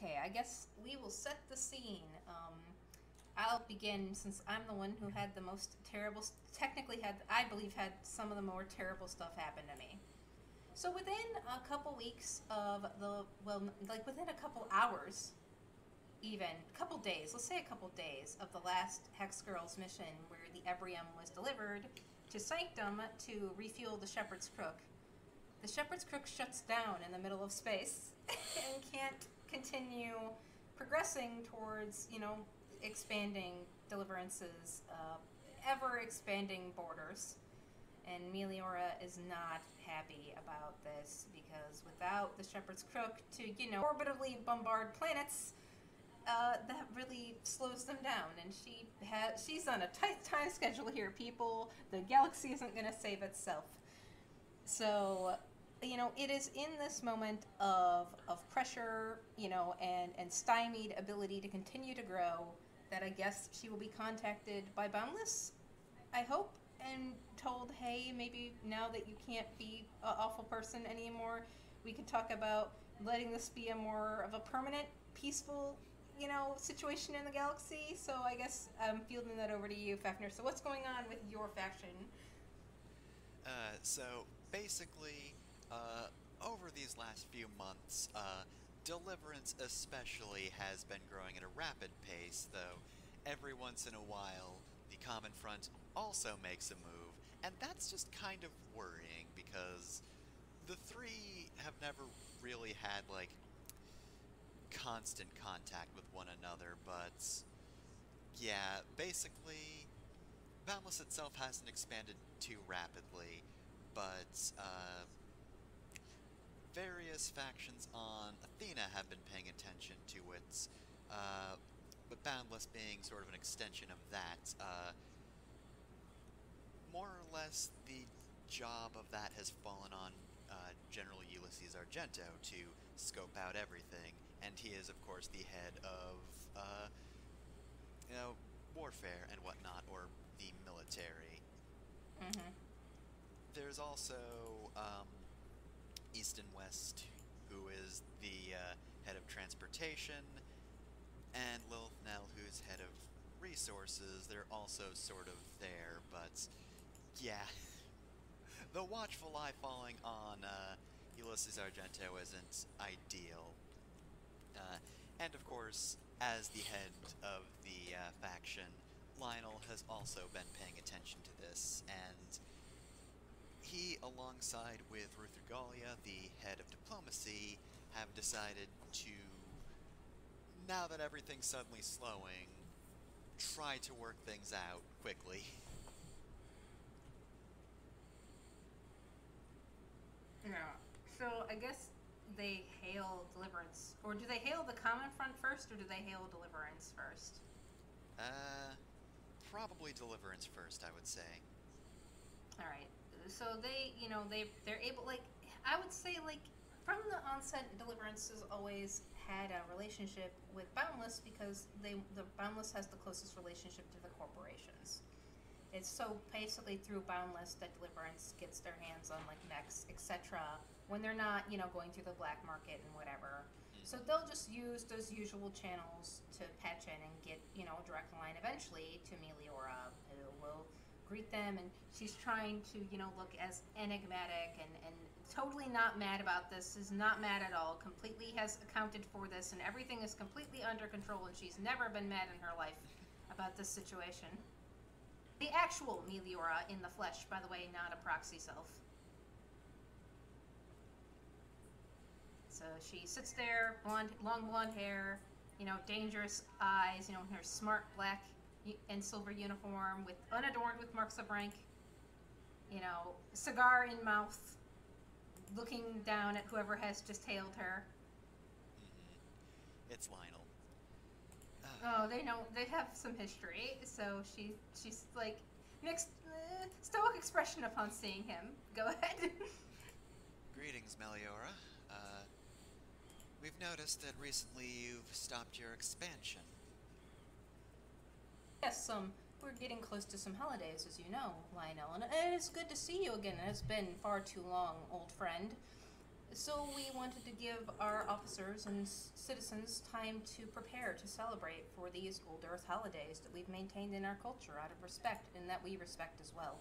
Okay, I guess we will set the scene. I'll begin since I'm the one who had the most terrible, technically had, I believe, had some of the more terrible stuff happen to me. So within a couple weeks of well, like within a couple hours, even a couple days, let's say a couple days of the last Hex Girls mission where the Ebrium was delivered to Sanctum to refuel the Shepherd's Crook, the Shepherd's Crook shuts down in the middle of space and can't continue progressing towards, expanding Deliverance's ever expanding borders. And Meliora is not happy about this because without the Shepherd's Crook to, orbitally bombard planets, that really slows them down. And she's on a tight time schedule here, people. The galaxy isn't going to save itself. So, it is in this moment of pressure, and stymied ability to continue to grow that I guess she will be contacted by Boundless, I hope, and told, hey, maybe now that you can't be an awful person anymore, we could talk about letting this be a more of a permanent, peaceful, situation in the galaxy. So I guess I'm fielding that over to you, Fafnir. So what's going on with your faction? So basically, over these last few months, Deliverance especially has been growing at a rapid pace, though every once in a while the Common Front also makes a move, and that's just kind of worrying because the three have never really had, like, constant contact with one another, but yeah, basically, Boundless itself hasn't expanded too rapidly, but various factions on Athena have been paying attention to it, but Boundless being sort of an extension of that. More or less, the job of that has fallen on General Ulysses Argento to scope out everything, and he is, of course, the head of, you know, warfare and whatnot, or the military. Mm-hmm. There's also East and West, who is the head of transportation, and Lilith Nell, who's head of resources. They're also sort of there, but yeah, the watchful eye falling on Ulysses Argento isn't ideal. Uh, and of course, as the head of the faction, Lionel has also been paying attention to this, and he, alongside with Ruth Regalia, the head of diplomacy, have decided to, now that everything's suddenly slowing, try to work things out quickly. Yeah. So I guess they hail Deliverance, or do they hail the Common Front first, or do they hail Deliverance first? Uh, Probably Deliverance first, I would say. All right. So they, they're able, like, I would say, like, from the onset, Deliverance has always had a relationship with Boundless because the Boundless has the closest relationship to the corporations. It's so basically through Boundless that Deliverance gets their hands on, like, mechs, etc. when they're not, going through the black market and whatever. So they'll just use those usual channels to patch in and get, a direct line eventually to Meliora, who will greet them, and she's trying to, look as enigmatic and totally not mad about this, is not mad at all, completely has accounted for this, and everything is completely under control, and she's never been mad in her life about this situation. The actual Meliora in the flesh, by the way, not a proxy self. So she sits there, long blonde hair, dangerous eyes, in her smart black and silver uniform, unadorned with marks of rank, cigar in mouth, looking down at whoever has just hailed her. It's Lionel. Oh, they have some history, so she's like mixed, stoic expression upon seeing him. Go ahead. Greetings, Meliora. We've noticed that recently you've stopped your expansion. Yes, we're getting close to some holidays, as you know, Lionel, and it is good to see you again. It has been far too long, old friend. So we wanted to give our officers and citizens time to prepare to celebrate for these old Earth holidays that we've maintained in our culture out of respect, and that we respect as well.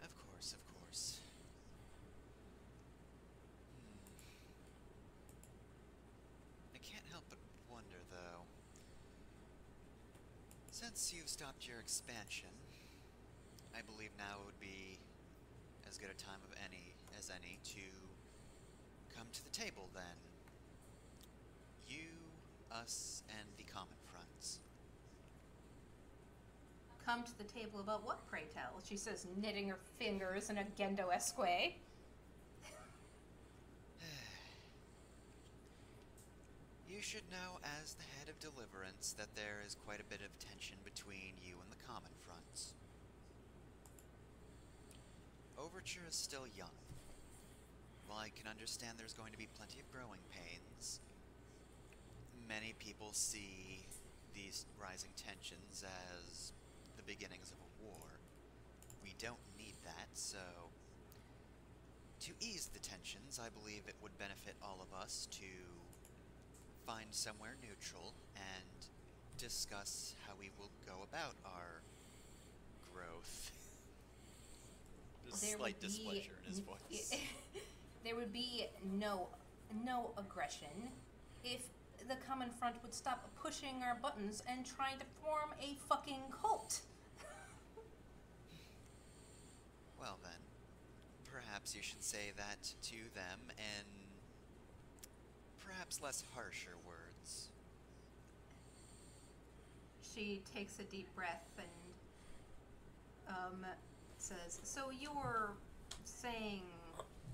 Of course, of course. I can't help but wonder, though. Since you've stopped your expansion, I believe now would be as good a time of any as any to come to the table, then. You, us, and the Common Fronts. Come to the table about what, pray tell? She says, knitting her fingers in a Gendo-esque way. You should know, as the head of Deliverance, that there is quite a bit of tension between you and the Common Fronts. Overture is still young. While I can understand there's going to be plenty of growing pains, many people see these rising tensions as the beginnings of a war. We don't need that, so to ease the tensions, I believe it would benefit all of us to find somewhere neutral and discuss how we will go about our growth. There's slight displeasure in his voice. There would be no aggression if the Common Front would stop pushing our buttons and trying to form a fucking cult. Well then, perhaps you should say that to them in perhaps less harsher words. She takes a deep breath and says, so you're saying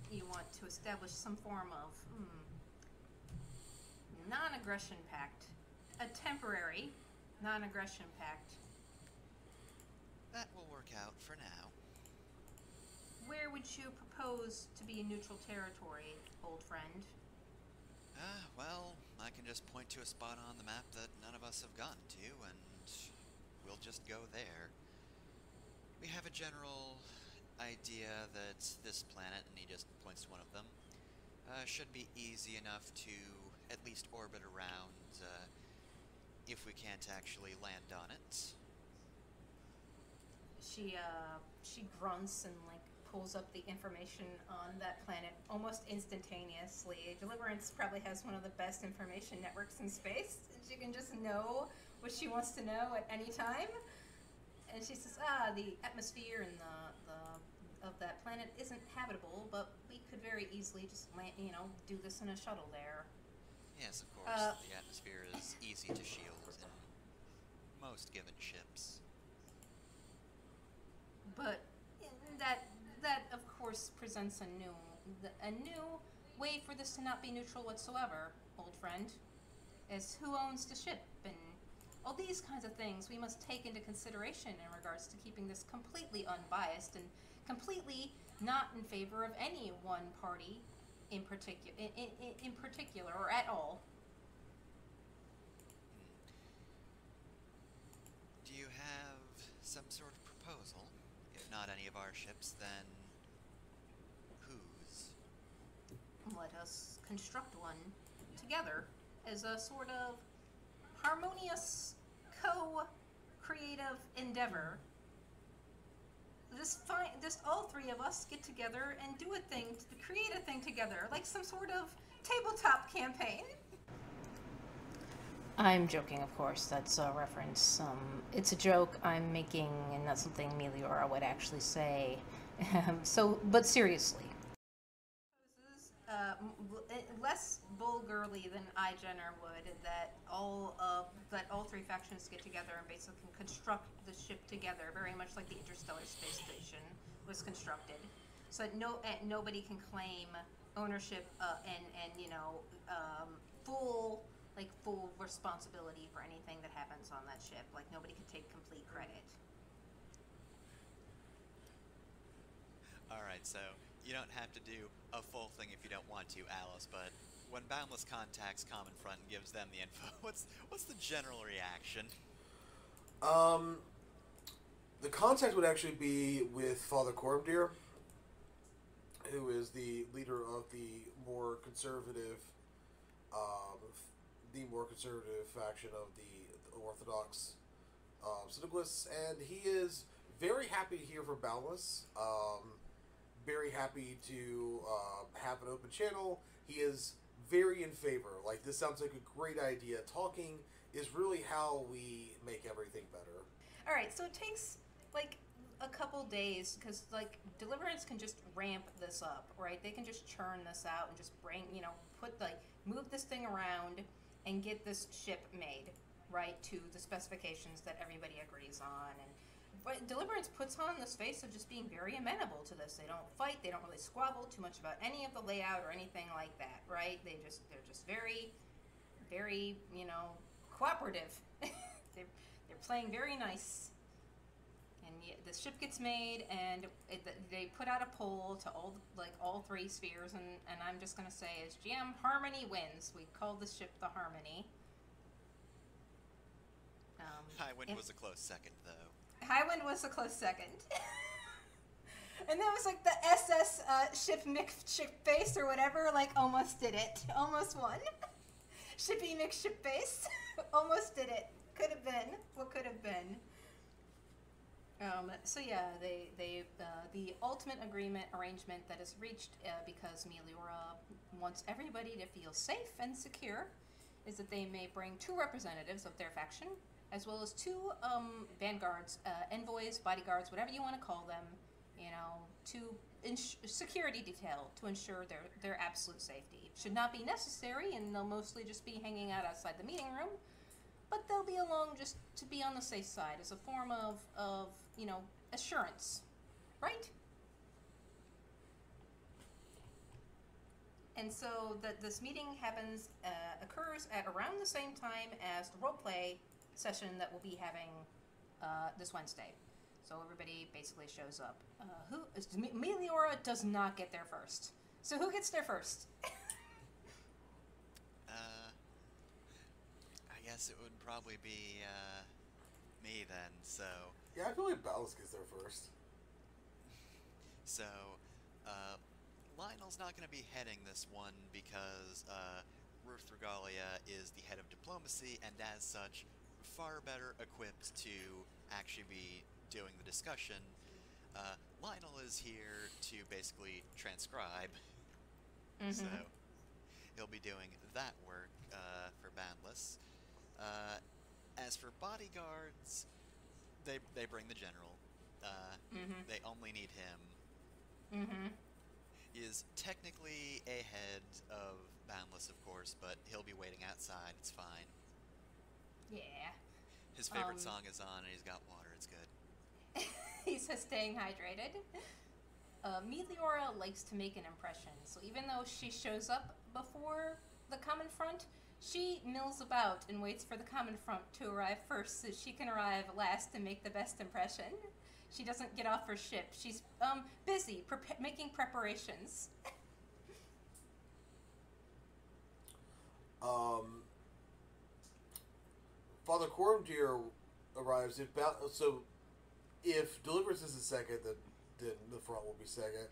you want to establish some form of non-aggression pact, a temporary non-aggression pact. That will work out for now. Where would you propose to be neutral territory, old friend? Well, I can just point to a spot on the map that none of us have gotten to, and we'll just go there. We have a general idea that this planet, and he just points to one of them, should be easy enough to at least orbit around, if we can't actually land on it. She grunts and, like, pulls up the information on that planet almost instantaneously. Deliverance probably has one of the best information networks in space. She can just know what she wants to know at any time. And she says, the atmosphere and the of that planet isn't habitable, but we could very easily just land, do this in a shuttle there. Yes, of course. The atmosphere is easy to shield in most given ships. But that of course presents a new way for this to not be neutral whatsoever, old friend. As who owns the ship and all these kinds of things we must take into consideration in regards to keeping this completely unbiased and completely not in favor of any one party in particular or at all. Do you have some sort of proposal? If not any of our ships, then whose? Let us construct one together as a sort of harmonious co-creative endeavor. Just all three of us get together and do a thing, create a thing together, like some sort of tabletop campaign. I'm joking, of course. That's a reference. It's a joke I'm making, and not something Meliora would actually say. But seriously. Less vulgarly than iGenner would, that all three factions get together and basically construct the ship together, very much like the Interstellar Space Station was constructed, so that nobody can claim ownership and full responsibility for anything that happens on that ship. Like, nobody could take complete credit. Alright, so you don't have to do a full thing if you don't want to, Alice, but when Boundless contacts Common Front and gives them the info, what's the general reaction? The contact would actually be with Father Corbdeer, who is the leader of um, the more conservative faction of the Orthodox syndicalists, and he is very happy to hear from Boundless. Very happy to have an open channel. He is very in favor. Like, this sounds like a great idea. Talking is really how we make everything better. All right, so it takes like a couple days because like Deliverance can just ramp this up, right? They can just churn this out and just bring, move this thing around and get this ship made, right, to the specifications that everybody agrees on. And but Deliverance puts on this face of just being very amenable to this. They don't fight. They don't really squabble too much about any of the layout or anything like that, right? They're just very, very, cooperative. they're playing very nice. And the ship gets made, and they put out a poll to all three spheres, and I'm just gonna say, as GM, Harmony wins. We called the ship the Harmony. Highwind was a close second, though. Highwind was a close second. And that was like the SS ship mixed ship face or whatever, like almost did it. Almost won. Shippy mixed ship face. Almost did it. Could have been. What could have been. So yeah, the ultimate arrangement that is reached because Meliora wants everybody to feel safe and secure is that they may bring 2 representatives of their faction, as well as 2 vanguards, envoys, bodyguards, whatever you want to call them, to security detail to ensure their absolute safety. It should not be necessary, and they'll mostly just be hanging out outside the meeting room, but they'll be along just to be on the safe side as a form of assurance, right? And so this meeting occurs at around the same time as the roleplay session that we'll be having this Wednesday. So everybody basically shows up. Meliora does not get there first. So who gets there first? I guess it would probably be me then. So Yeah, I feel like Ballas gets there first. so Lionel's not going to be heading this one because Ruth Regalia is the head of diplomacy, and as such, far better equipped to actually be doing the discussion. Lionel is here to basically transcribe, so he'll be doing that work for Boundless. As for bodyguards, they bring the general. They only need him. He is technically ahead of Boundless, of course, but he'll be waiting outside. It's fine. Yeah. His favorite song is on, and he's got water. It's good. He's staying hydrated. Meliora likes to make an impression, so even though she shows up before the Common Front, she mills about and waits for the Common Front to arrive first so she can arrive last and make the best impression. She doesn't get off her ship. She's busy making preparations. Father Cormdeer arrives. If Deliverance is the second, then the front will be second.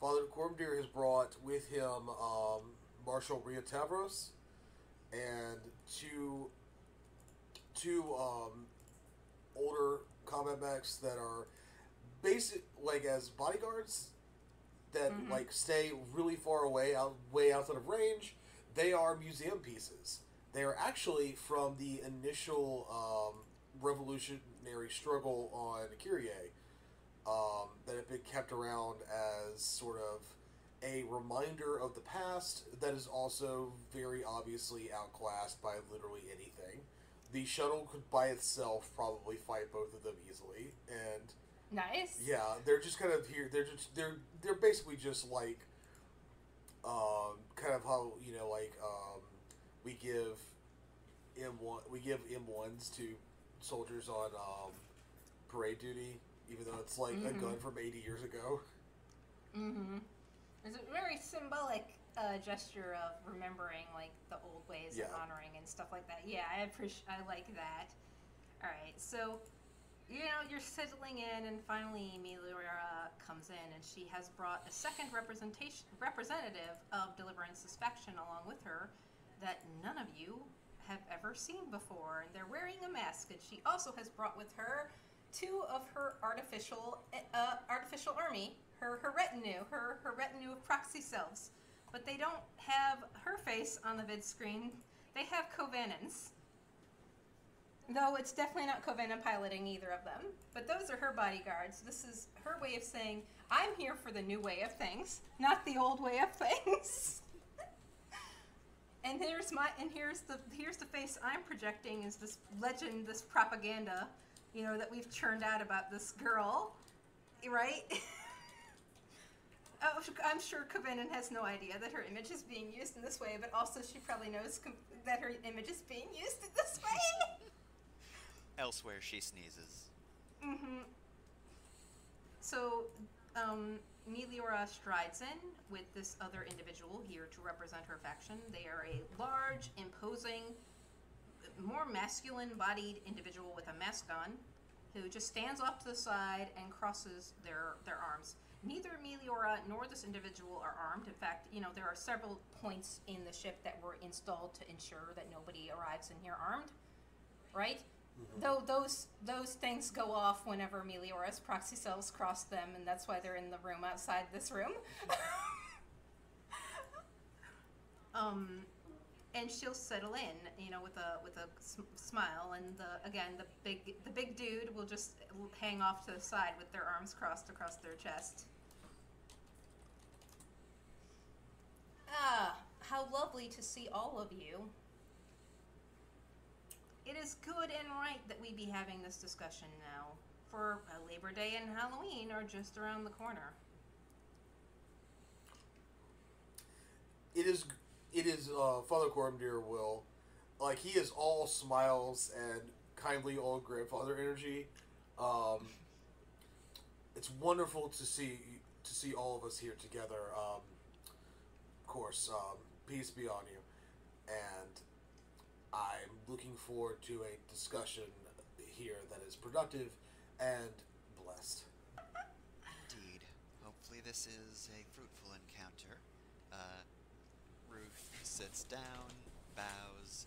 Father Cormdeer has brought with him Marshal Ria Tavros and two older combat mechs that are basic, like, as bodyguards that stay really far away, way outside of range. They are museum pieces. They are actually from the initial revolutionary struggle on Kyrie, that have been kept around as sort of a reminder of the past that is also very obviously outclassed by literally anything. The shuttle could by itself probably fight both of them easily, and nice. Yeah, they're just kind of here. They're basically just like kind of how we give M1s to soldiers on parade duty, even though it's like a gun from 80 years ago. It's a very symbolic gesture of remembering like the old ways of honoring and stuff like that. Yeah, I like that. All right, so you're settling in, and finally Meliora comes in, and she has brought a second representative of Deliverance's faction along with her that none of you have ever seen before, and they're wearing a mask. And she also has brought with her two of her artificial army, her retinue of proxy selves. But they don't have her face on the vid screen. They have Covanen's. Though it's definitely not Covenant piloting either of them. But those are her bodyguards. This is her way of saying, I'm here for the new way of things, not the old way of things. And here's the face I'm projecting is this legend, this propaganda, that we've churned out about this girl, right? Oh, I'm sure Covenant has no idea that her image is being used in this way, but also she probably knows that her image is being used in this way. Elsewhere, she sneezes. Mm-hmm. So, Meliora strides in with this other individual here to represent her faction. They are a large, imposing, more masculine-bodied individual with a mask on, who just stands off to the side and crosses their arms. Neither Meliora nor this individual are armed. In fact, there are several points in the ship that were installed to ensure that nobody arrives in here armed, right? Mm-hmm. Though those things go off whenever Meliora's proxy selves cross them, and that's why they're in the room outside this room. And she'll settle in, with a smile, and the big dude will just hang off to the side with their arms crossed across their chest. Ah, how lovely to see all of you. It is good and right that we be having this discussion now, for Labor Day and Halloween are just around the corner. It is Father Cormdeer will, he is all smiles and kindly old grandfather energy. It's wonderful to see all of us here together. Of course, peace be on you, and I'm looking forward to a discussion here that is productive and blessed. Indeed. Hopefully this is a fruitful encounter. Ruth sits down, bows.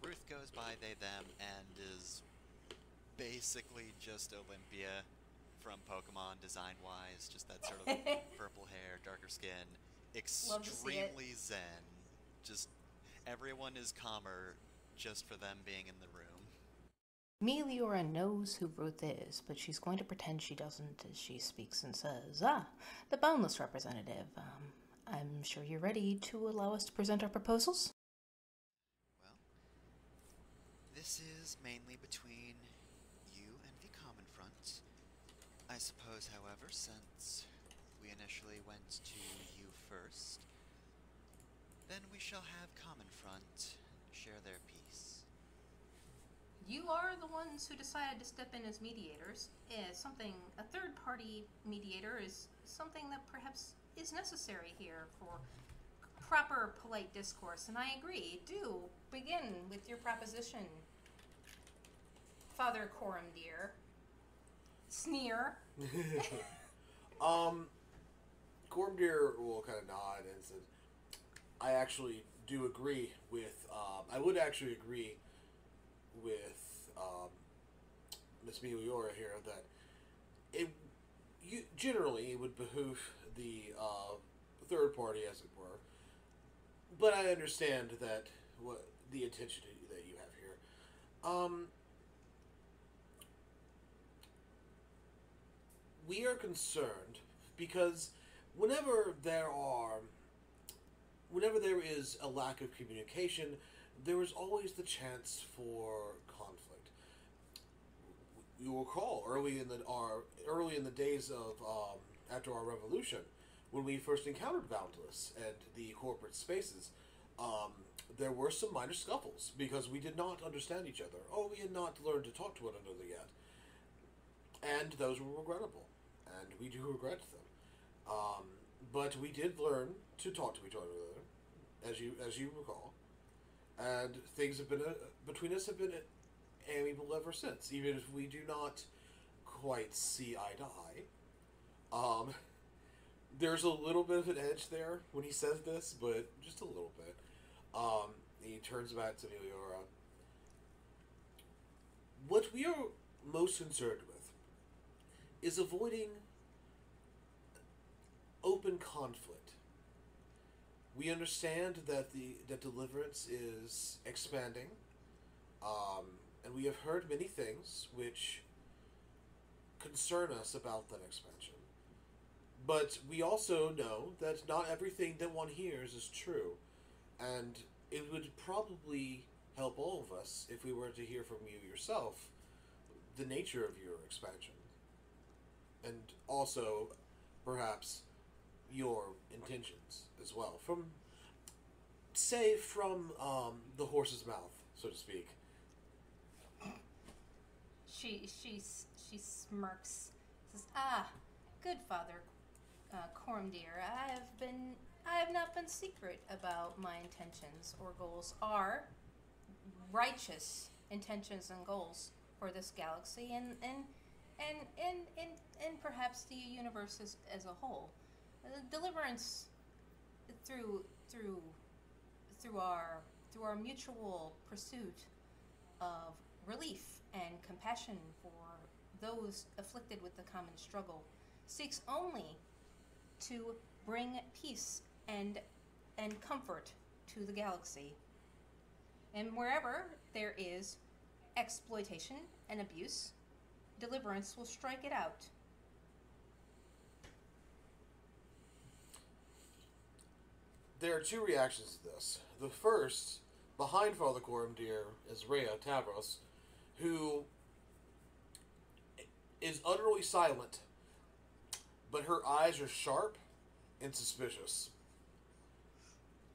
Ruth goes by they, them, and is basically just Olympia from Pokemon design-wise. Just that sort of purple hair, darker skin. Extremely zen. Just everyone is calmer just for them being in the room. Meliora knows who Ruth is, but she's going to pretend she doesn't as she speaks and says, the Boundless representative. I'm sure you're ready to allow us to present our proposals? Well, this is mainly between you and the Common Front. I suppose, however, since we initially went to you first, then we shall have Common Front share their piece. You are the ones who decided to step in as mediators. A third-party mediator is something that perhaps is necessary here for proper, polite discourse, and I agree. Do begin with your proposition, Father Cormdeer. Sneer. Cormdeer will kind of nod and says, I actually do agree with, I would actually agree with Miss Meliora here that generally it would behoove the third party, as it were, but I understand that what the intention that you have here. We are concerned because whenever there is a lack of communication, there is always the chance for conflict. You will recall early in the days of after our revolution, when we first encountered Boundless and the corporate spaces, there were some minor scuffles because we did not understand each other. We had not learned to talk to one another yet, and those were regrettable, and we do regret them. But we did learn to talk to each other, as you recall, and things have been between us amiable ever since, even if we do not quite see eye to eye. There's a little bit of an edge there when he says this, but just a little bit. He turns back to Meliora. What we are most concerned with is avoiding open conflict. We understand that that Deliverance is expanding, and we have heard many things which concern us about that expansion. But we also know that not everything that one hears is true, and it would probably help all of us if we were to hear from you yourself the nature of your expansion, and also perhaps your intentions as well, from the horse's mouth, so to speak. She smirks, says, good Father Coram dear, I have not been secret about my intentions or goals. Are righteous intentions and goals for this galaxy and perhaps the universe as a whole. Deliverance through our mutual pursuit of relief and compassion for those afflicted with the common struggle seeks only to bring peace and comfort to the galaxy. And wherever there is exploitation and abuse, Deliverance will strike it out. There are two reactions to this. The first, behind Father Coram dear, is Rhea Tavros, who is utterly silent, but her eyes are sharp and suspicious.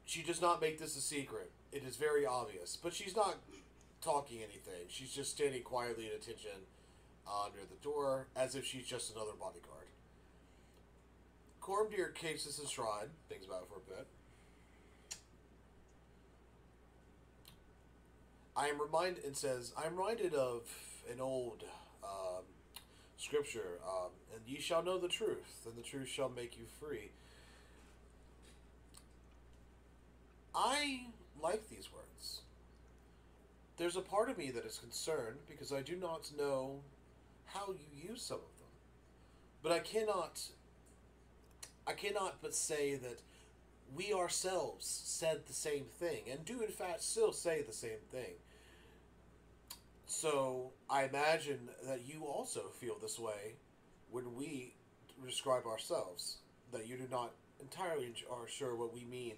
She does not make this a secret. It is very obvious, but she's not talking anything. She's just standing quietly at attention near the door, as if she's just another bodyguard. Coram dear takes this in stride, thinks about it for a bit. I'm reminded of an old scripture, and ye shall know the truth, and the truth shall make you free. I like these words. There's a part of me that is concerned because I do not know how you use some of them. But I cannot but say that we ourselves said the same thing, and do in fact still say the same thing. So I imagine that you also feel this way when we describe ourselves, that you do not entirely are sure what we mean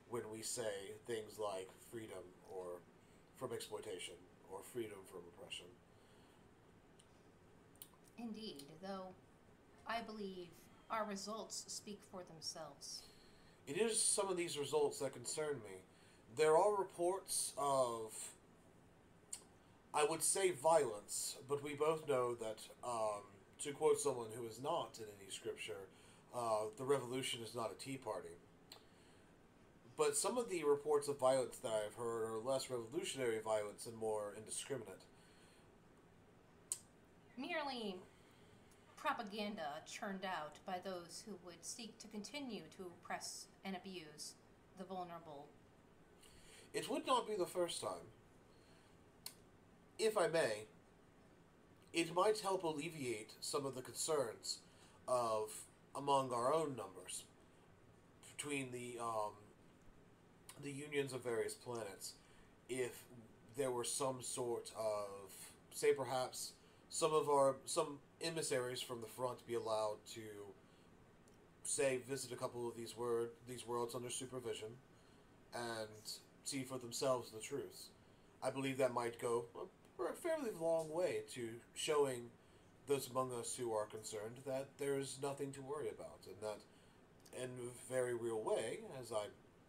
when we say things like freedom or from exploitation or freedom from oppression. Indeed, though I believe our results speak for themselves. It is some of these results that concern me. There are reports of, I would say, violence, but we both know that, to quote someone who is not in any scripture, the revolution is not a tea party. But some of the reports of violence that I've heard are less revolutionary violence and more indiscriminate. Merely propaganda churned out by those who would seek to continue to oppress and abuse the vulnerable. It would not be the first time. If I may, it might help alleviate some of the concerns of among our own numbers between the unions of various planets, if there were some sort of, say perhaps some emissaries from the front be allowed to, say, visit a couple of these worlds under supervision and see for themselves the truth. I believe that might go a fairly long way to showing those among us who are concerned that there's nothing to worry about, and that in a very real way, as I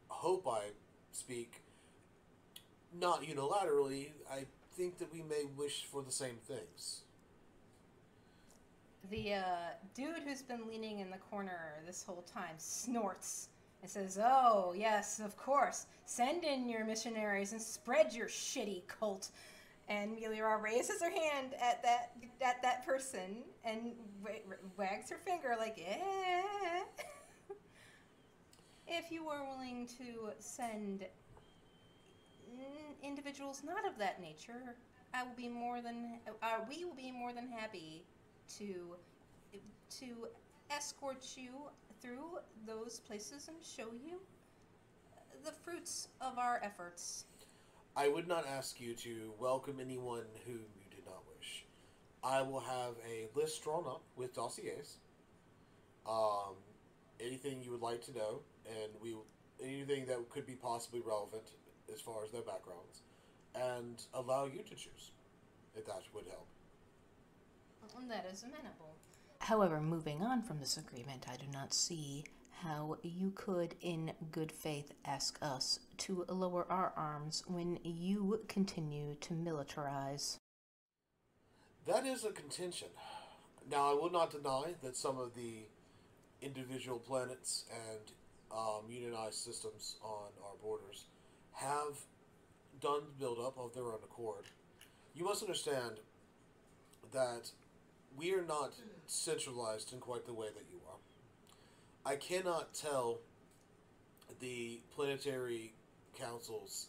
hope I speak not unilaterally, I think that we may wish for the same things. The dude who's been leaning in the corner this whole time snorts and says, "Oh, yes, of course. Send in your missionaries and spread your shitty cult. And Meliora raises her hand at that person and wags her finger like, eh. If you are willing to send individuals not of that nature, we will be more than happy to escort you through those places and show you the fruits of our efforts. I would not ask you to welcome anyone whom you did not wish. I will have a list drawn up with dossiers. Anything you would like to know, and anything that could be possibly relevant as far as their backgrounds, and allow you to choose, if that would help. That is amenable. However, moving on from this agreement, I do not see how you could, in good faith, ask us to lower our arms when you continue to militarize. That is a contention. Now, I will not deny that some of the individual planets and unionized systems on our borders have done the build-up of their own accord. You must understand that we are not centralized in quite the way that you are. I cannot tell the planetary councils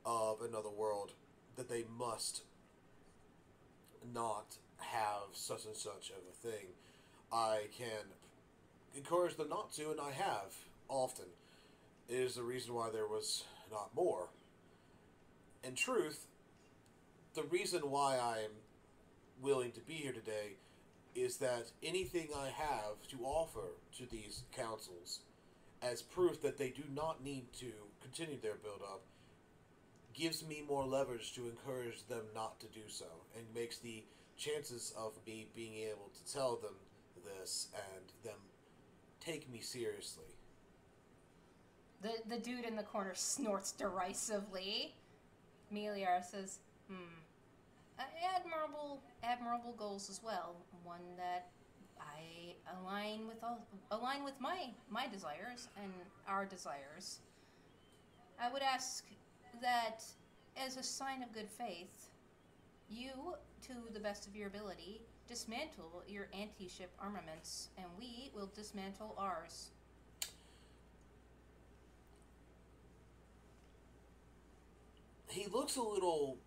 of another world that they must not have such and such of a thing. I can encourage them not to, and I have often. It is the reason why there was not more. In truth, the reason why I am willing to be here today is that anything I have to offer to these councils as proof that they do not need to continue their build-up gives me more leverage to encourage them not to do so, and makes the chances of me being able to tell them this and them take me seriously. The dude in the corner snorts derisively. Meliora says, admirable goals as well. One that I align with my desires and our desires. I would ask that, as a sign of good faith, you, to the best of your ability, dismantle your anti-ship armaments, and we will dismantle ours. He looks a little...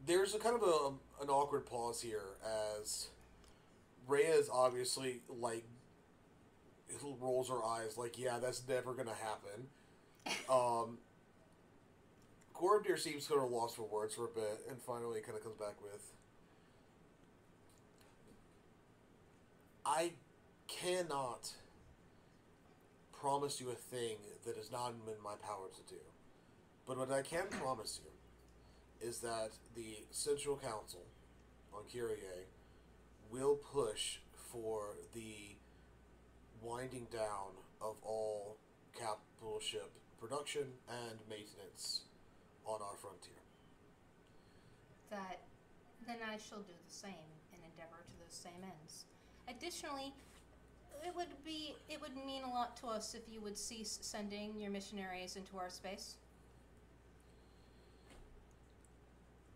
There's a kind of an awkward pause here, as Rhea's obviously, like, rolls her eyes like, yeah, that's never gonna happen. Gorobdir seems sort of lost for words for a bit, and finally kind of comes back with, I cannot promise you a thing that is not in my power to do. But what I can promise you is that the Central Council on Kyrie will push for the winding down of all capital ship production and maintenance on our frontier. Then I shall do the same and endeavor to those same ends. Additionally, it would mean a lot to us if you would cease sending your missionaries into our space.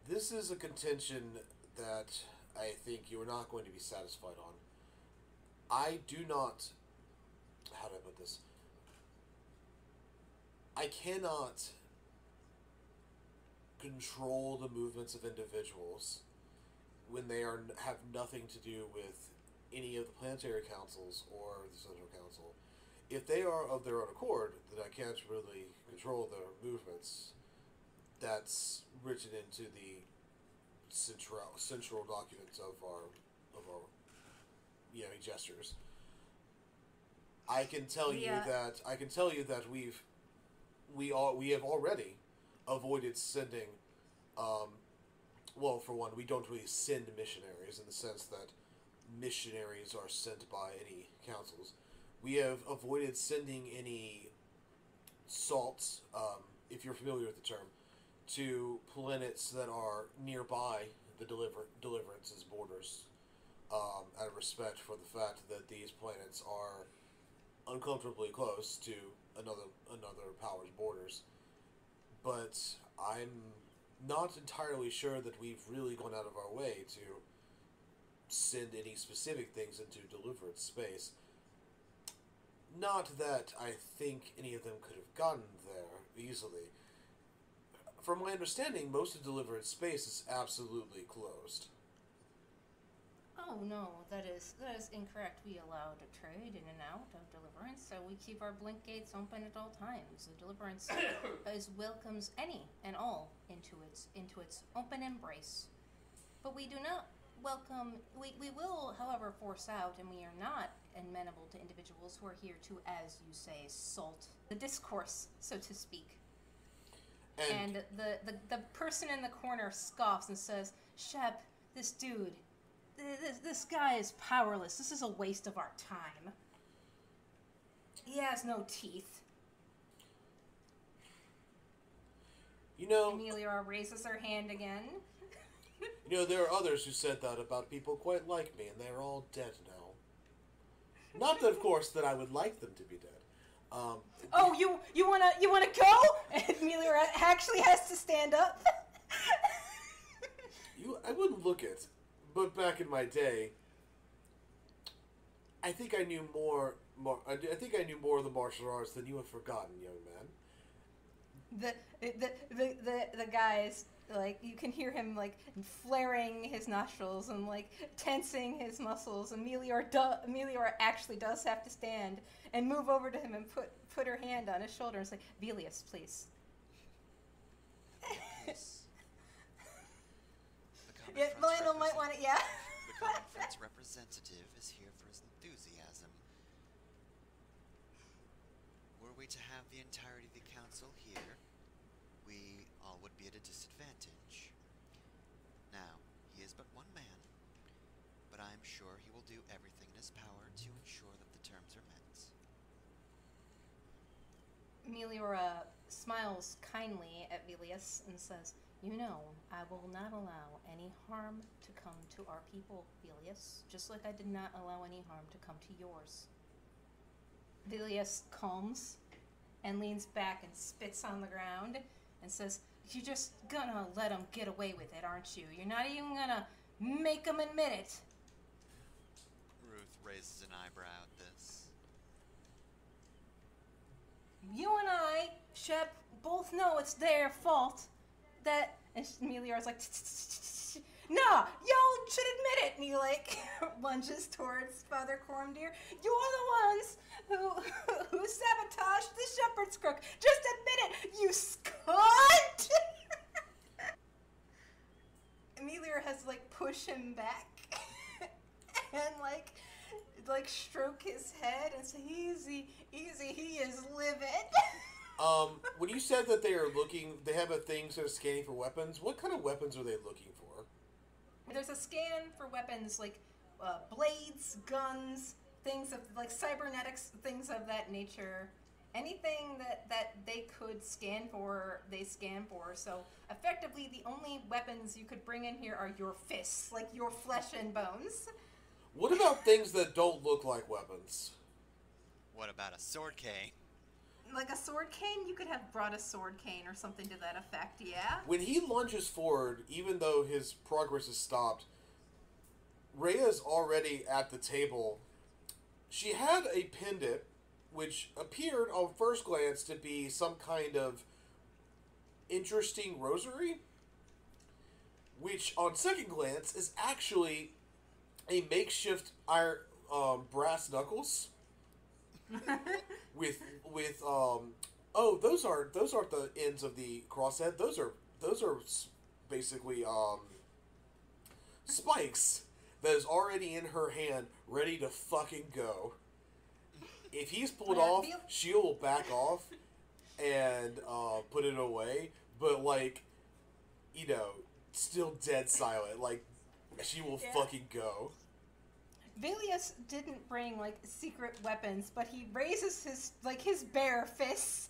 This is a contention that I think you are not going to be satisfied on. I do not... How do I put this? I cannot control the movements of individuals when they have nothing to do with any of the planetary councils or the Central Council. If they are of their own accord, then I can't really control their movements. That's written into the central documents of our gestures. I can tell you that we have already avoided sending. Well, for one, we don't really send missionaries in the sense that missionaries are sent by any councils. We have avoided sending any salts, if you're familiar with the term, to planets that are nearby the Deliverance's borders, out of respect for the fact that these planets are uncomfortably close to another power's borders. But I'm not entirely sure that we've really gone out of our way to send any specific things into Deliverance space. Not that I think any of them could have gotten there easily. From my understanding, most of Deliverance space is absolutely closed. Oh no, that is incorrect. We allow the trade in and out of Deliverance, so we keep our blink gates open at all times. The Deliverance welcomes any and all into its open embrace. But we do not welcome. We will, however, force out, and we are not amenable to individuals who are here to, as you say, salt the discourse, so to speak. And the person in the corner scoffs and says, "Shep, this dude. This guy is powerless. This is a waste of our time. He has no teeth." You know... Amelia raises her hand again. You know, there are others who said that about people quite like me, and they're all dead now. Not that, of course, that I would like them to be dead. Oh, you wanna go? And Amelia actually has to stand up. I wouldn't look it. But back in my day, I think I knew more. I think I knew more of the martial arts than you have forgotten, young man. The guys, like, you can hear him like flaring his nostrils and like tensing his muscles. Amelia actually does have to stand and move over to him and put her hand on his shoulder and say, "Velius, please." Yes. Yeah, Lionel might want it, yeah. The Common Front's representative is here for his enthusiasm. Were we to have the entirety of the council here, we all would be at a disadvantage. Now, he is but one man, but I am sure he will do everything in his power to ensure that the terms are met. Meliora smiles kindly at Velius and says, "You know, I will not allow any harm to come to our people, Velius, just like I did not allow any harm to come to yours." Velius calms and leans back and spits on the ground and says, "You're just gonna let them get away with it, aren't you? You're not even gonna make them admit it." Ruth raises an eyebrow at this. "You and I, Shep, both know it's their fault. That..." And Melior's like, "No, y'all should admit it." And he like lunges towards Father Cormdeer. "You're the ones who sabotaged the shepherd's crook. Just admit it, you scunt!" Melior has to like push him back and like stroke his head and say, "Easy, easy, he is livid." When you said that they have a thing sort of scanning for weapons, what kind of weapons are they looking for? There's a scan for weapons like blades, guns, things of like cybernetics, things of that nature. Anything that they could scan for, they scan for. So effectively, the only weapons you could bring in here are your fists, like your flesh and bones. What about things that don't look like weapons? What about a sword cane? Like a sword cane? You could have brought a sword cane or something to that effect, yeah? When he lunges forward, even though his progress is stopped, Rhea's already at the table. She had a pendant, which appeared on first glance to be some kind of interesting rosary, which on second glance is actually a makeshift iron, brass knuckles. with those aren't the ends of the crosshead. Those are basically spikes that is already in her hand, ready to fucking go. If he's pulled off, she'll back off and put it away. But like, you know, still dead silent. Like, she will fucking go. Velius didn't bring like secret weapons, but he raises his bare fists,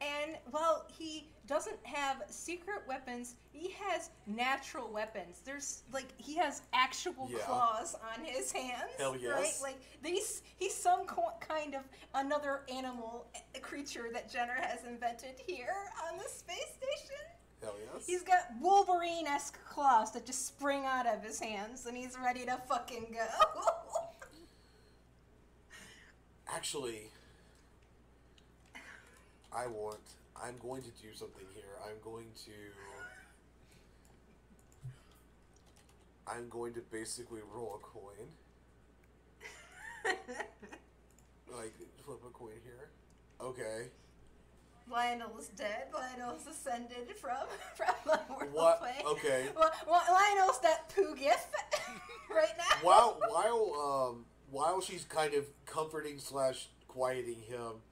and while he doesn't have secret weapons, he has natural weapons. There's like he has actual claws on his hands. Hell yes. Right? Like he's some kind of another animal creature that Jenner has invented here on the space station. Hell yes. He's got Wolverine-esque claws that just spring out of his hands, and he's ready to fucking go. Actually, I'm going to do something here. I'm going to basically roll a coin. Like, flip a coin here. Okay. Lionel's dead. Lionel's ascended from the mortal What? plane. Okay. Lionel's that poo gif right now. While she's kind of comforting / quieting him,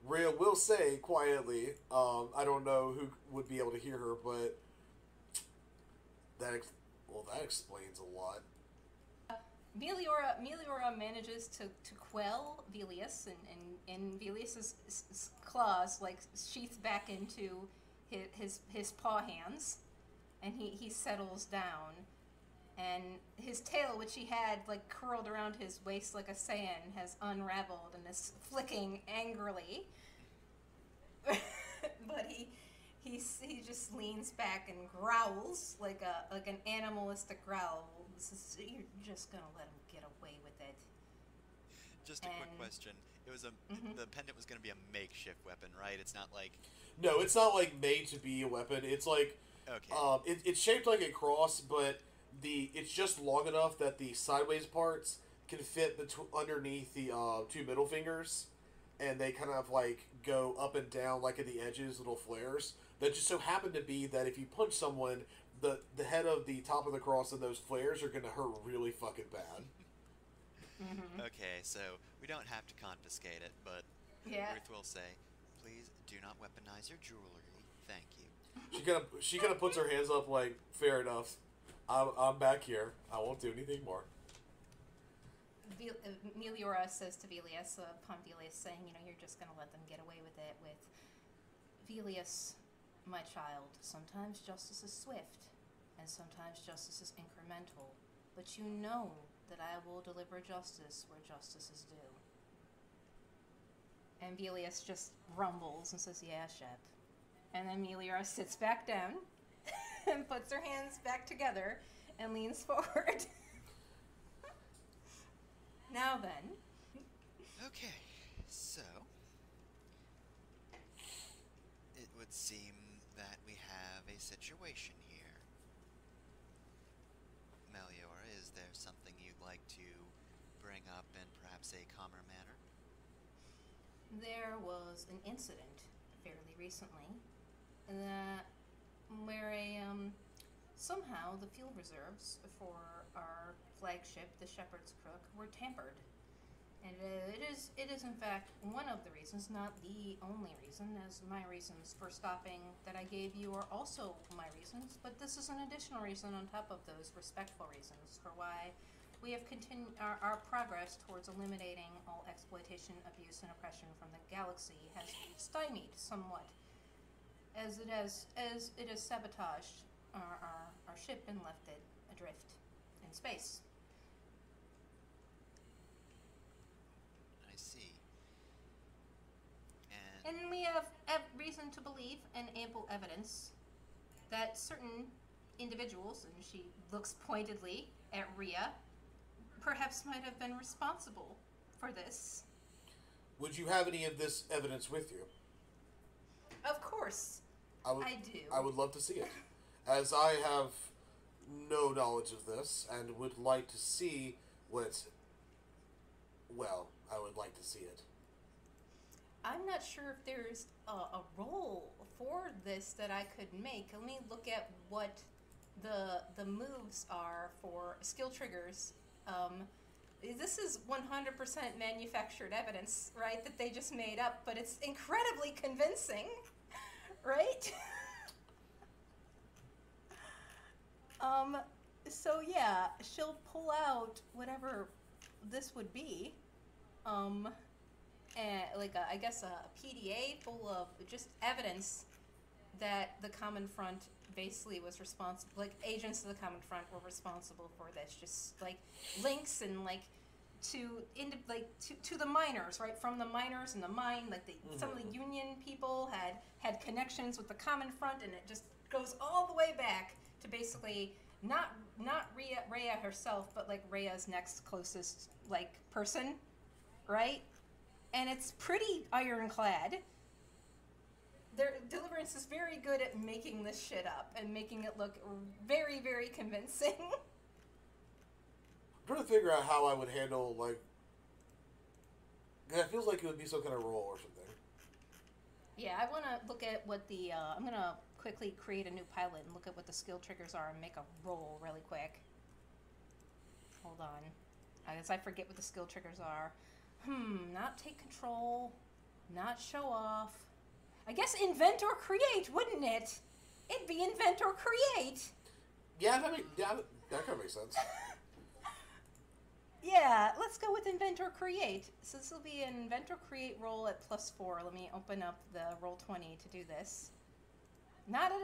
Rhea will say quietly, I don't know who would be able to hear her, but that explains a lot. Meliora manages to quell Velius, and Velius's claws like sheath back into his paw hands, and he settles down, and his tail, which he had like curled around his waist like a sand, has unraveled and is flicking angrily. But he just leans back and growls like an animalistic growl. You're just gonna let him get away with it. Just a quick question. It was the pendant was gonna be a makeshift weapon, right? It's not like... No, it's not like made to be a weapon. It's like it's shaped like a cross, but it's just long enough that the sideways parts can fit underneath the two middle fingers, and they kind of like go up and down like at the edges, little flares. That just so happen to be that if you punch someone, the head of the top of the cross and those flares are going to hurt really fucking bad. Okay, so we don't have to confiscate it, but Ruth will say, please do not weaponize your jewelry. Thank you. She kind of puts her hands up like, fair enough. I'm back here. I won't do anything more. Meliora says to Velius, upon Velius saying, you're just going to let them get away with it, with Velius, my child, sometimes justice is swift, and sometimes justice is incremental, but you know that I will deliver justice where justice is due. And Velius just rumbles and says, yeah, Shep. And then Meliora sits back down and puts her hands back together and leans forward. Now then. Okay, so it would seem that we have a situation here. Meliora, is there something you'd like to bring up in perhaps a calmer manner? There was an incident fairly recently where somehow the fuel reserves for our flagship, the Shepherd's Crook, were tampered. And it is in fact one of the reasons, not the only reason, as my reasons for stopping that I gave you are also my reasons, but this is an additional reason on top of those respectful reasons for why we have continued our progress towards eliminating all exploitation, abuse, and oppression from the galaxy has stymied somewhat, as it has sabotaged our ship and left it adrift in space. I see. And we have reason to believe and ample evidence that certain individuals, and she looks pointedly at Rhea, perhaps might have been responsible for this. Would you have any of this evidence with you? Of course, I do. I would love to see it, as I have no knowledge of this and would like to see what... Well, I would like to see it. I'm not sure if there's a role for this that I could make. Let me look at what the moves are for skill triggers. This is 100% manufactured evidence, right, that they just made up, but it's incredibly convincing, right? So yeah, she'll pull out whatever this would be, and like I guess a PDA full of just evidence that the Common Front basically was responsible, like agents of the Common Front were responsible for this, just like links and like to the miners, right? From the miners and the mine, like some of the union people had connections with the Common Front, and it just goes all the way back to basically not Rhea herself, but like Rhea's next closest like person, right? And it's pretty ironclad. Deliverance is very good at making this shit up and making it look very, very convincing. I'm trying to figure out how I would handle, like... It feels like it would be some kind of roll or something. Yeah, I want to look at what the... I'm going to quickly create a new pilot and look at what the skill triggers are and make a roll really quick. Hold on. I guess I forget what the skill triggers are. Not take control. Not show off. I guess invent or create, wouldn't it? It'd be invent or create. Yeah, that kind of makes sense. Yeah, let's go with invent or create. So this will be an invent or create roll at +4. Let me open up the Roll20 to do this.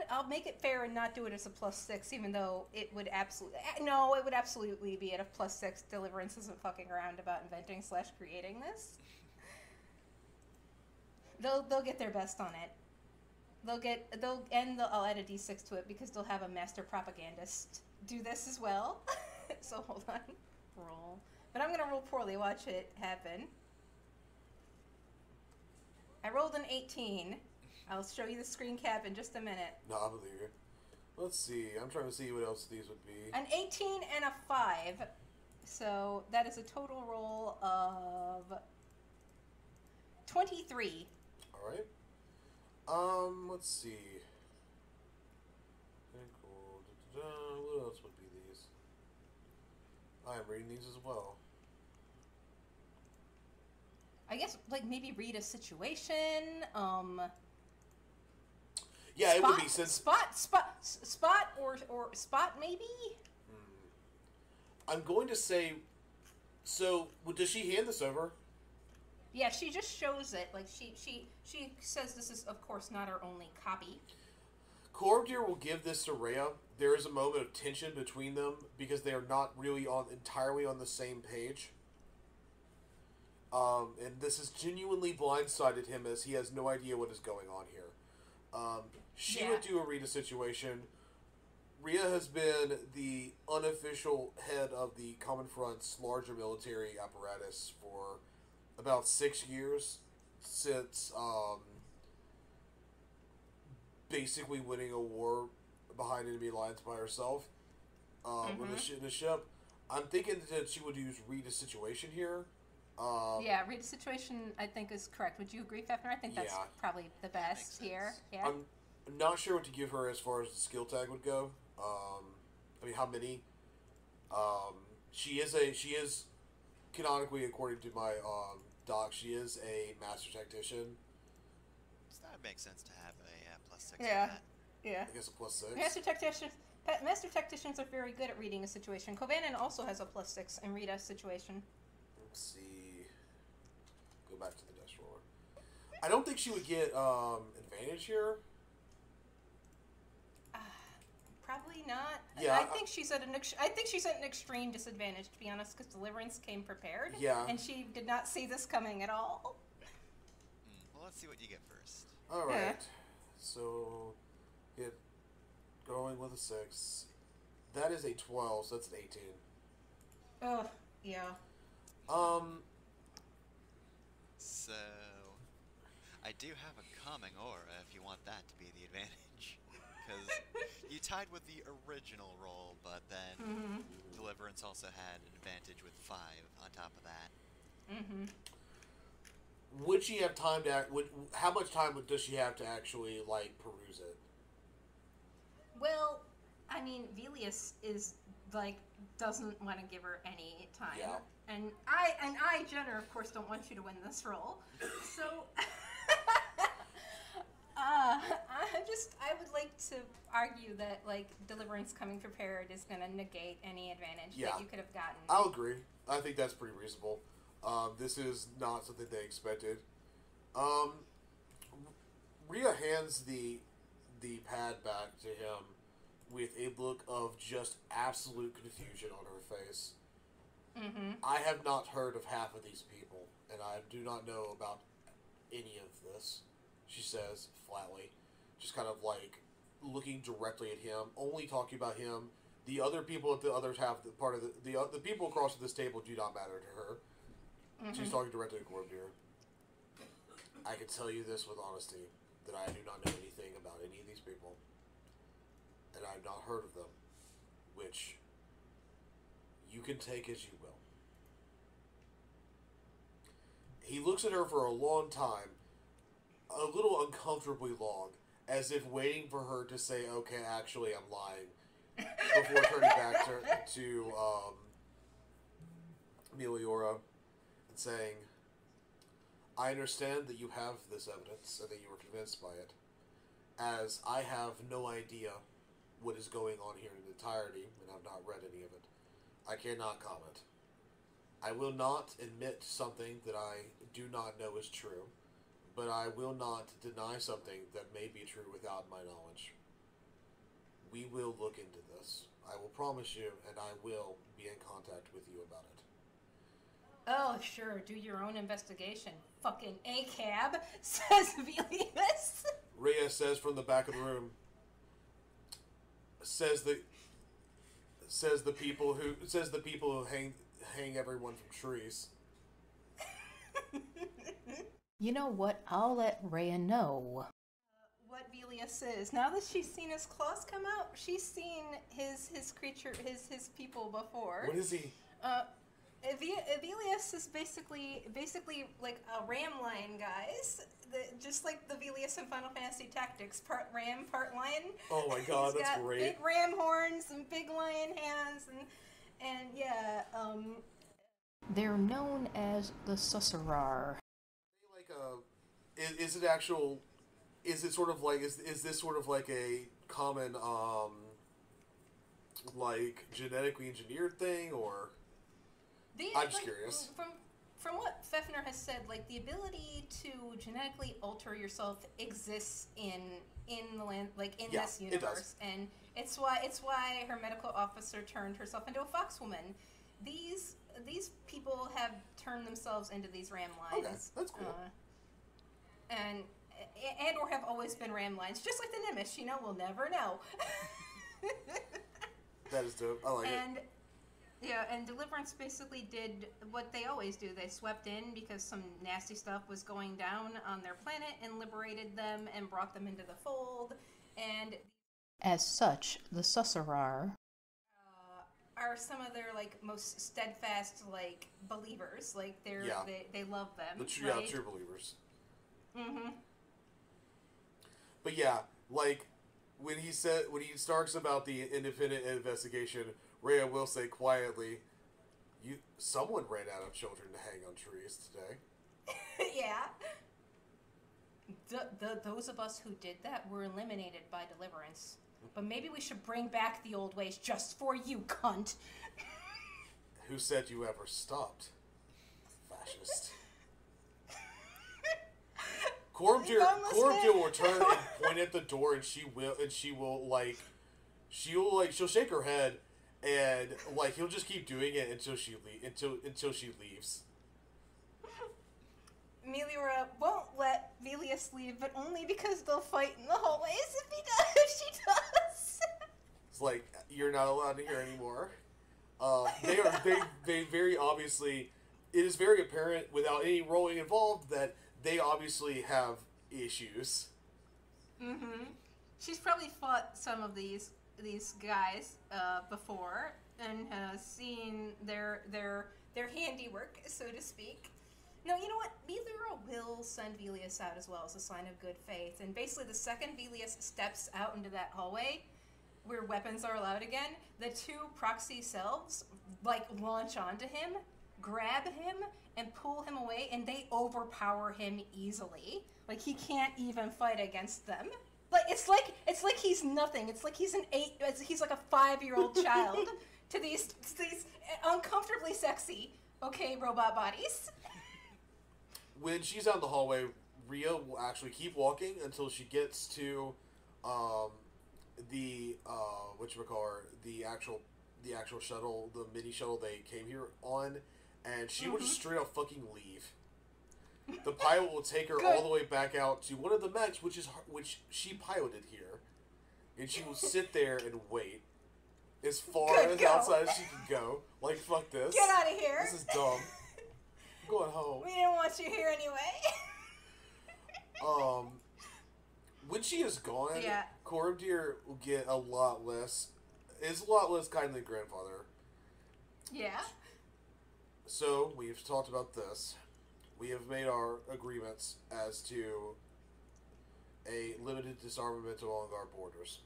I'll make it fair and not do it as a +6, even though it would absolutely... No, it would absolutely be at a +6. Deliverance isn't fucking around about inventing/creating this. They'll get their best on it. I'll add a D6 to it because they'll have a master propagandist do this as well. So hold on. Roll. But I'm gonna roll poorly. Watch it happen. I rolled an 18. I'll show you the screen cap in just a minute. No, I believe you. Let's see. I'm trying to see what else these would be. An 18 and a 5. So that is a total roll of 23. Alright. Let's see. Okay, cool. What else would be these? I am reading these as well. I guess, like, maybe read a situation, Yeah, it would be since... Spot or spot, maybe? I'm going to say... So, does she hand this over? Yeah, she just shows it. Like, she says this is, of course, not her only copy. Corvdir will give this to Rhea. There is a moment of tension between them because they are not really entirely on the same page. And this has genuinely blindsided him as he has no idea what is going on here. She would do a read a situation. Rhea has been the unofficial head of the Common Front's larger military apparatus for about 6 years, since basically winning a war behind enemy lines by herself with the ship. I'm thinking that she would use read a situation here. Yeah, read a situation, I think, is correct. Would you agree, Fefner? I think that's probably the best here. Yeah. I'm not sure what to give her as far as the skill tag would go. I mean, how many? She is canonically, according to my doc, she is a master tactician. So that makes sense to have a +6 for Yeah. that. Yeah. I guess a +6. Master tacticians are very good at reading a situation. Kovanen also has a +6 in read a situation. Let's see. Go back to the dice roller. I don't think she would get advantage here. Probably not. Yeah, I think she's at an extreme disadvantage, to be honest, because Deliverance came prepared. Yeah. And she did not see this coming at all. Well, let's see what you get first. All right. So, get going with a 6. That is a 12, so that's an 18. Oh, yeah. So, I do have a calming aura if you want that to be the advantage. Because you tied with the original roll, but then Deliverance also had an advantage with 5 on top of that. Would she have time to... how much time does she have to actually, like, peruse it? Well, I mean, Velius is, like, doesn't want to give her any time. Yeah. And I, Jenner, of course, don't want you to win this roll. So... I would like to argue that, like, Deliverance coming prepared is going to negate any advantage that you could have gotten. I'll agree. I think that's pretty reasonable. This is not something they expected. Rhea hands the pad back to him with a look of just absolute confusion on her face. Mm-hmm. I have not heard of half of these people, and I do not know about any of this, she says flatly, just kind of like looking directly at him, only talking about him. The other people at the other half, the part of the people across this table do not matter to her. Mm-hmm. She's talking directly to Gormdir. I can tell you this with honesty, that I do not know anything about any of these people, and I have not heard of them, which you can take as you will. He looks at her for a long time, a little uncomfortably long, as if waiting for her to say, okay, actually, I'm lying, before turning back to Meliora and saying, I understand that you have this evidence and that you were convinced by it, as I have no idea what is going on here in entirety, and I've not read any of it. I cannot comment. I will not admit something that I do not know is true, but I will not deny something that may be true without my knowledge. We will look into this. I will promise you, and I will be in contact with you about it. Oh, sure, do your own investigation. Fucking ACAB, says Velius. Rhea says from the back of the room, says the people who hang everyone from trees. You know what? I'll let Rhea know. What Velius is. Now that she's seen his claws come out, she's seen his creature, his people before. What is he? Velius is basically like a ram lion, guys. Just like the Velius in Final Fantasy Tactics, part ram, part lion. Oh my god, He's that's got great. Big ram horns and big lion hands, and yeah. They're known as the Sussurar. Like is it actual? Is it sort of like is this sort of like a common like genetically engineered thing, or? I'm just curious. From what Fefner has said, like the ability to genetically alter yourself exists in the land, like in this universe, it does. And it's why her medical officer turned herself into a foxwoman. These people have turned themselves into these ram lions. Okay, that's cool. And or have always been ram lions, just like the Nimish. You know, we'll never know. That is dope. I like it. Yeah, and Deliverance basically did what they always do. They swept in because some nasty stuff was going down on their planet and liberated them and brought them into the fold. And as such, the Sussurar are some of their like most steadfast like believers. Like they love them. Yeah, true believers. Mm-hmm. But yeah, like when he talks about the independent investigation, Rhea will say quietly, someone ran out of children to hang on trees today. Yeah. Those of us who did that were eliminated by Deliverance. But maybe we should bring back the old ways just for you, cunt. Who said you ever stopped? Fascist. Gormdir will return and point at the door, and she'll shake her head, and like he'll just keep doing it until she leaves. Meliora won't let Velius leave, but only because they'll fight in the hallways if she does. It's like, you're not allowed to hear anymore. They very obviously, it is very apparent without any rolling involved that they obviously have issues. Mm-hmm. She's probably fought some of these guys before and has seen their handiwork, so to speak. No, you know what? Meliora will send Velius out as well as a sign of good faith. And basically, the second Velius steps out into that hallway, where weapons are allowed again, the two proxy selves like launch onto him, grab him, and pull him away, and they overpower him easily. Like he can't even fight against them. Like it's like he's nothing. It's like he's he's like a 5-year-old child to these uncomfortably sexy, robot bodies. When she's out in the hallway, Rhea will actually keep walking until she gets to the actual the actual shuttle, the mini shuttle they came here on, and she will just straight up fucking leave. The pilot will take her all the way back out to one of the mechs, which she piloted here, and she will sit there and wait as far as outside as she can go. Like, fuck this. Get out of here. This is dumb. I'm going home. We didn't want you here anyway. When she is gone, Coromdir will get a lot less. Is a lot less kindly grandfather. Yeah. So we've talked about this. We have made our agreements as to a limited disarmament along our borders.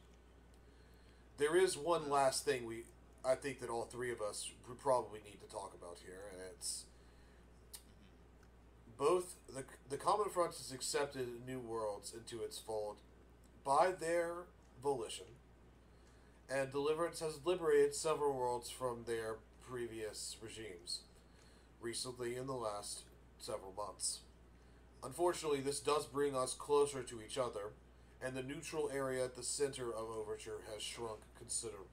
There is one last thing I think that all three of us would probably need to talk about here, and it's both the Common Front has accepted New Worlds into its fold by their volition, and Deliverance has liberated several worlds from their previous regimes, recently in the last several months. Unfortunately, this does bring us closer to each other, and the neutral area at the center of Overture has shrunk considerably.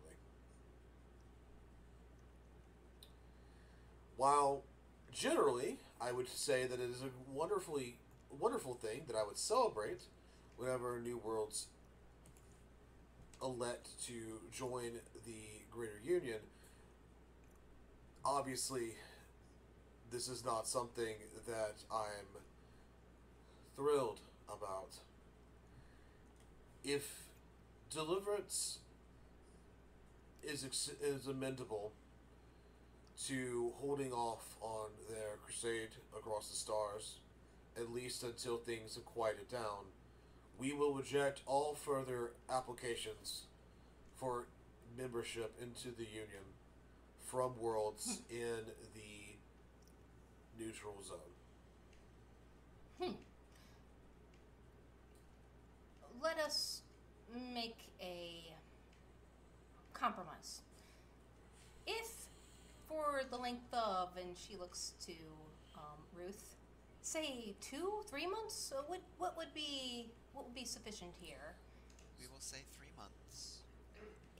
While generally, I would say that it is a wonderful thing that I would celebrate whenever New Worlds elect to join the Greater Union. Obviously, this is not something that I'm thrilled about. If Deliverance is amendable to holding off on their crusade across the stars, at least until things have quieted down, we will reject all further applications for membership into the Union from worlds in the neutral zone. Let us make a compromise. If for the length of, and she looks to Ruth, say 2-3 months, what would be sufficient here? We will say 3 months.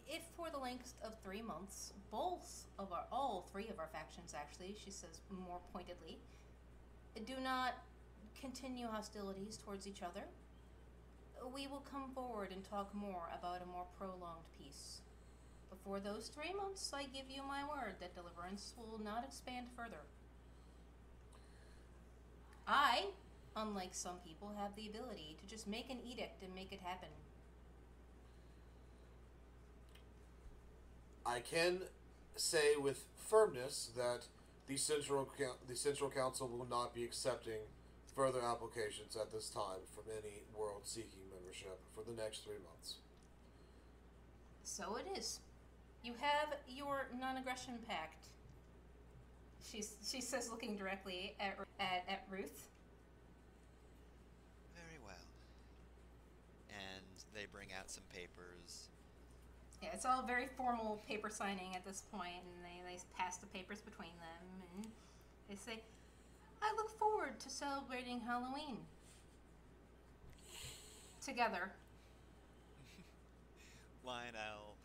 If for the length of 3 months, all three of our factions actually, she says more pointedly, do not continue hostilities towards each other, we will come forward and talk more about a more prolonged peace. Before those 3 months, I give you my word that Deliverance will not expand further. I, unlike some people, have the ability to just make an edict and make it happen. I can say with firmness that the Central Council will not be accepting further applications at this time from any world seeking membership for the next 3 months. So it is. You have your non-aggression pact. She says, looking directly at Ruth. Very well. And they bring out some papers. Yeah, it's all very formal paper signing at this point, and they pass the papers between them, and they say, I look forward to celebrating Halloween together. Lionel,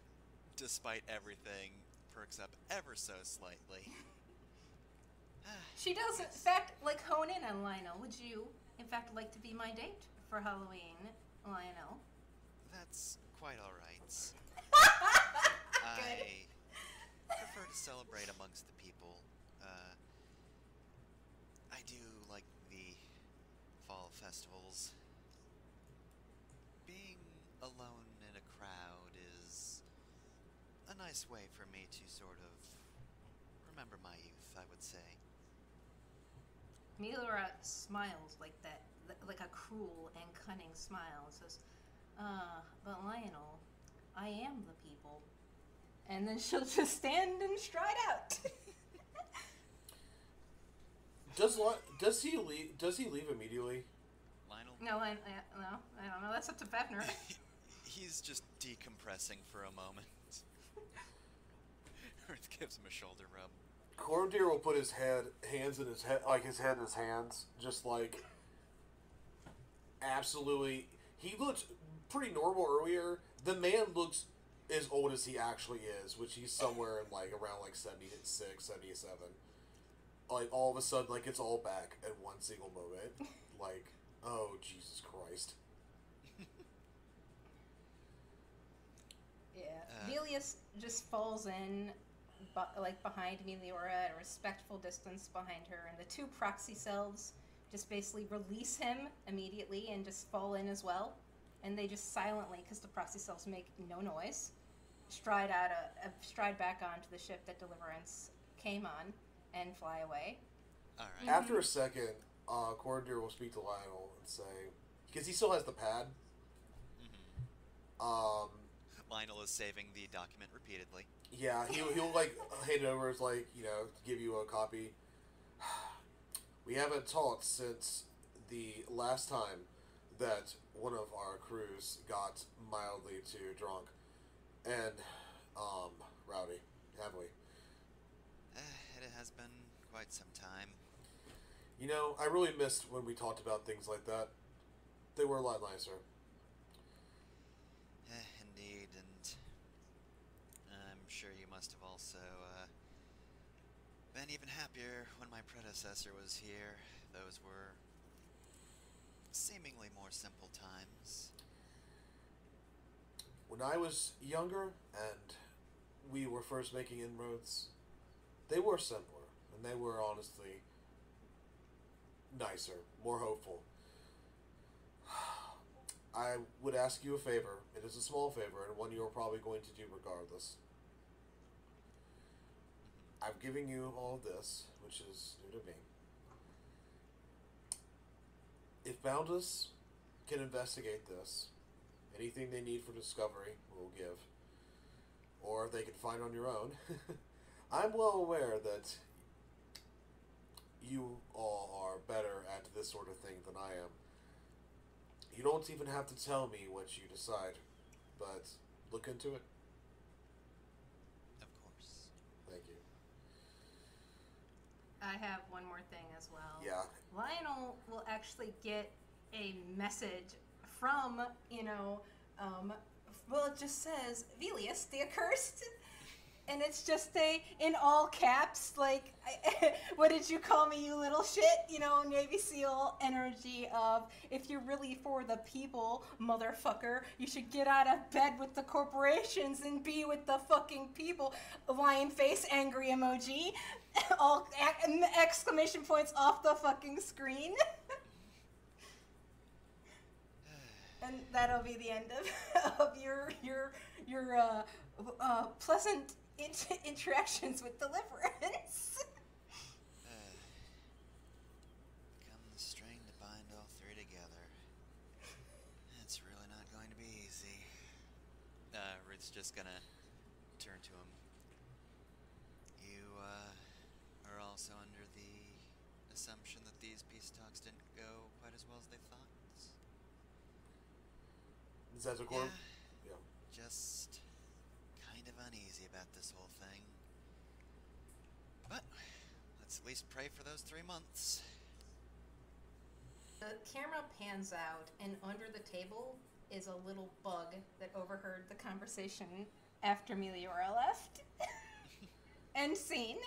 despite everything, perks up ever so slightly. She does, in fact, hone in on Lionel. Would you, in fact, like to be my date for Halloween, Lionel? That's quite all right. Good. I prefer to celebrate amongst the people. I do like the fall festivals. Being alone in a crowd is a nice way for me to sort of remember my youth, I would say. Melora smiles like that, like a cruel and cunning smile. Says, but Lionel, I am the people. And then she'll just stand and stride out. Does he leave immediately? Lionel? No, I don't know. That's up to Fafner. He's just decompressing for a moment. Earth gives him a shoulder rub. Coromdir will put his hands in his head, his head in his hands, just absolutely. He looked pretty normal earlier. The man looks as old as he actually is, which he's somewhere in like around like 76, 77. Like all of a sudden, like it's all back at one single moment. Like, oh Jesus Christ. Yeah. Velius just falls in, like behind Meliora at a respectful distance behind her, and the two proxy selves just basically release him immediately and just fall in as well. And they just silently, because the proxy selves make no noise, stride back onto the ship that Deliverance came on and fly away. All right. After a second, Corridor will speak to Lionel and say, because he still has the pad. Lionel is saving the document repeatedly. Yeah, he'll like hand it over as like, you know, give you a copy. We haven't talked since the last time that one of our crews got mildly too drunk and rowdy, have we? It has been quite some time. You know, I really missed when we talked about things like that. They were a lot nicer. Indeed, and I'm sure you must have also been even happier when my predecessor was here. Those were seemingly more simple times. When I was younger and we were first making inroads, they were simpler, and they were honestly nicer, more hopeful. I would ask you a favor. It is a small favor, and one you are probably going to do regardless. I'm giving you all of this, which is new to me. If Boundless can investigate this, anything they need for discovery, we'll give. Or they can find on your own. I'm well aware that you all are better at this sort of thing than I am. You don't even have to tell me what you decide, but look into it. Of course. Thank you. I have one more thing as well. Yeah. Lionel will actually get a message from, well, it just says, Velius, the Accursed. And it's just in all caps, like, what did you call me, you little shit? Navy SEAL energy of, if you're really for the people, motherfucker, you should get out of bed with the corporations and be with the fucking people. Lion face, angry emoji. All exclamation points off the fucking screen. And that'll be the end of your pleasant interactions with Deliverance. Become the string to bind all three together. It's really not going to be easy. Ruth's just gonna turn to him. You are also under the assumption that these peace talks didn't go quite as well as they thought? Is that a core? Yeah. Just kind of uneasy about this whole thing. But let's at least pray for those 3 months. The camera pans out, and under the table is a little bug that overheard the conversation after Meliora left. End scene.